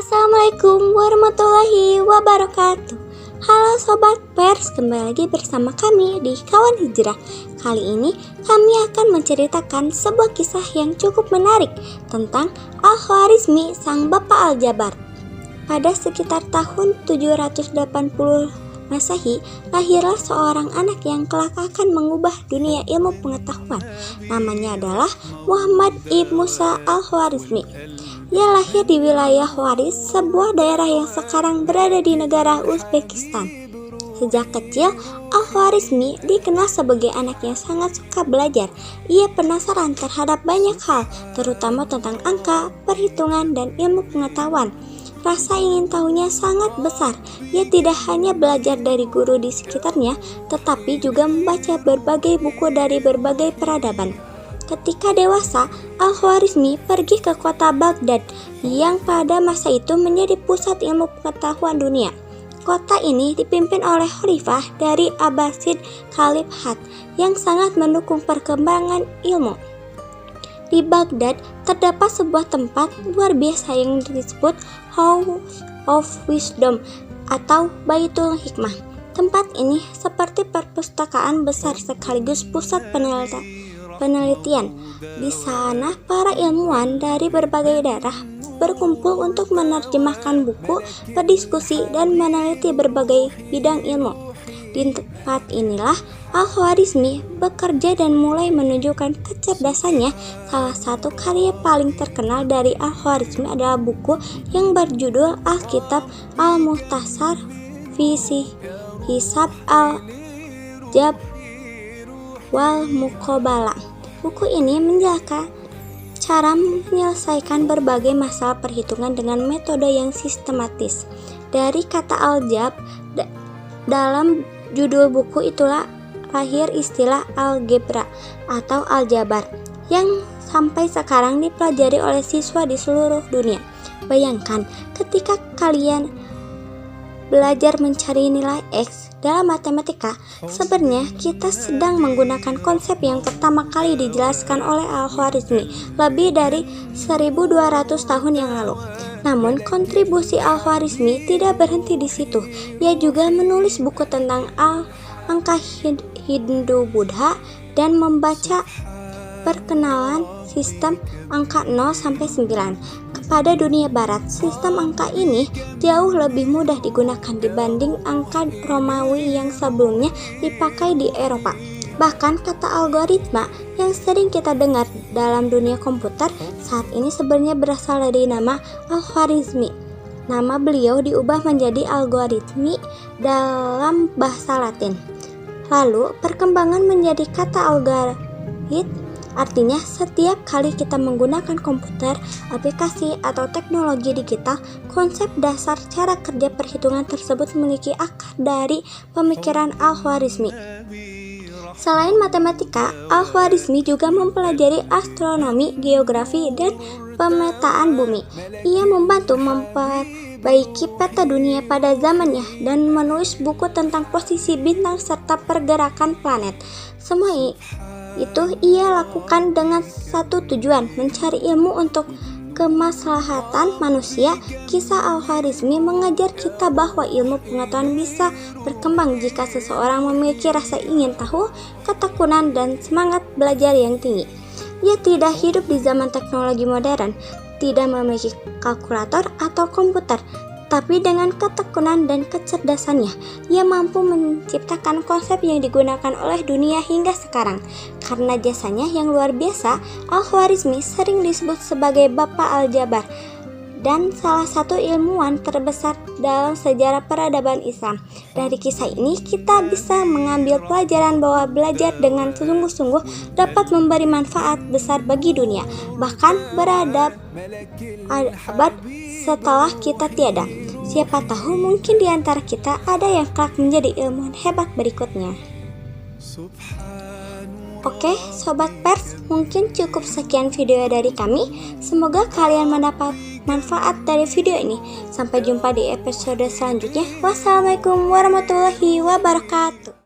Assalamualaikum warahmatullahi wabarakatuh. Halo Sobat Pers, kembali lagi bersama kami di Kawan Hijrah. Kali ini kami akan menceritakan sebuah kisah yang cukup menarik tentang Al-Khwarizmi, sang Bapak Al-Jabar. Pada sekitar tahun 780 Masehi, lahirlah seorang anak yang kelak akan mengubah dunia ilmu pengetahuan. Namanya adalah Muhammad ibn Musa Al-Khwarizmi. Ia lahir di wilayah Khwarizm, sebuah daerah yang sekarang berada di negara Uzbekistan. Sejak kecil, Al-Khwarizmi dikenal sebagai anak yang sangat suka belajar. Ia penasaran terhadap banyak hal, terutama tentang angka, perhitungan, dan ilmu pengetahuan. Rasa ingin tahunya sangat besar. Ia tidak hanya belajar dari guru di sekitarnya, tetapi juga membaca berbagai buku dari berbagai peradaban. Ketika dewasa, Al-Khwarizmi pergi ke kota Baghdad yang pada masa itu menjadi pusat ilmu pengetahuan dunia. Kota ini dipimpin oleh khalifah dari Abbasid Khalifat yang sangat mendukung perkembangan ilmu. Di Baghdad terdapat sebuah tempat luar biasa yang disebut House of Wisdom atau Baitul Hikmah. Tempat ini seperti perpustakaan besar sekaligus pusat penelitian. Di sana, para ilmuwan dari berbagai daerah berkumpul untuk menerjemahkan buku, berdiskusi, dan meneliti berbagai bidang ilmu. Di tempat inilah Al-Khwarizmi bekerja dan mulai menunjukkan kecerdasannya. Salah satu karya paling terkenal dari Al-Khwarizmi adalah buku yang berjudul Al-Kitab Al-Mukhtasar fi Hisab Al-Jab wal Muqabalah. Buku ini menjelaskan cara menyelesaikan berbagai masalah perhitungan dengan metode yang sistematis. Dari kata al-jab, dalam judul buku itulah lahir istilah algebra atau aljabar yang sampai sekarang dipelajari oleh siswa di seluruh dunia. Bayangkan ketika kalian belajar mencari nilai X dalam matematika, sebenarnya kita sedang menggunakan konsep yang pertama kali dijelaskan oleh Al-Khwarizmi lebih dari 1200 tahun yang lalu. Namun, kontribusi Al-Khwarizmi tidak berhenti di situ. Ia juga menulis buku tentang angka Hindu-Buddha dan membaca perkenalan sistem angka 0 sampai 9. Pada dunia barat, sistem angka ini jauh lebih mudah digunakan dibanding angka Romawi yang sebelumnya dipakai di Eropa. Bahkan kata algoritma yang sering kita dengar dalam dunia komputer saat ini sebenarnya berasal dari nama Al-Khwarizmi. Nama beliau diubah menjadi algoritmi dalam bahasa Latin. Lalu perkembangan menjadi kata algoritm. Artinya, setiap kali kita menggunakan komputer, aplikasi, atau teknologi digital, konsep dasar cara kerja perhitungan tersebut memiliki akar dari pemikiran Al-Khwarizmi. Selain matematika, Al-Khwarizmi juga mempelajari astronomi, geografi, dan pemetaan bumi. Ia membantu memperbaiki peta dunia pada zamannya dan menulis buku tentang posisi bintang serta pergerakan planet. Semua itu ia lakukan dengan satu tujuan, mencari ilmu untuk kemaslahatan manusia. Kisah Al-Khwarizmi mengajar kita bahwa ilmu pengetahuan bisa berkembang jika seseorang memiliki rasa ingin tahu, ketekunan, dan semangat belajar yang tinggi. Ia tidak hidup di zaman teknologi modern, tidak memiliki kalkulator atau komputer, tapi dengan ketekunan dan kecerdasannya, ia mampu menciptakan konsep yang digunakan oleh dunia hingga sekarang. Karena jasanya yang luar biasa, Al-Khwarizmi sering disebut sebagai Bapak Al-Jabar dan salah satu ilmuwan terbesar dalam sejarah peradaban Islam. Dari kisah ini kita bisa mengambil pelajaran bahwa belajar dengan sungguh-sungguh dapat memberi manfaat besar bagi dunia, bahkan abad setelah kita tiada. Siapa tahu mungkin di antara kita ada yang kelak menjadi ilmuwan hebat berikutnya. Oke, Sobat Pers, mungkin cukup sekian video dari kami. Semoga kalian mendapat manfaat dari video ini. Sampai jumpa di episode selanjutnya. Wassalamualaikum warahmatullahi wabarakatuh.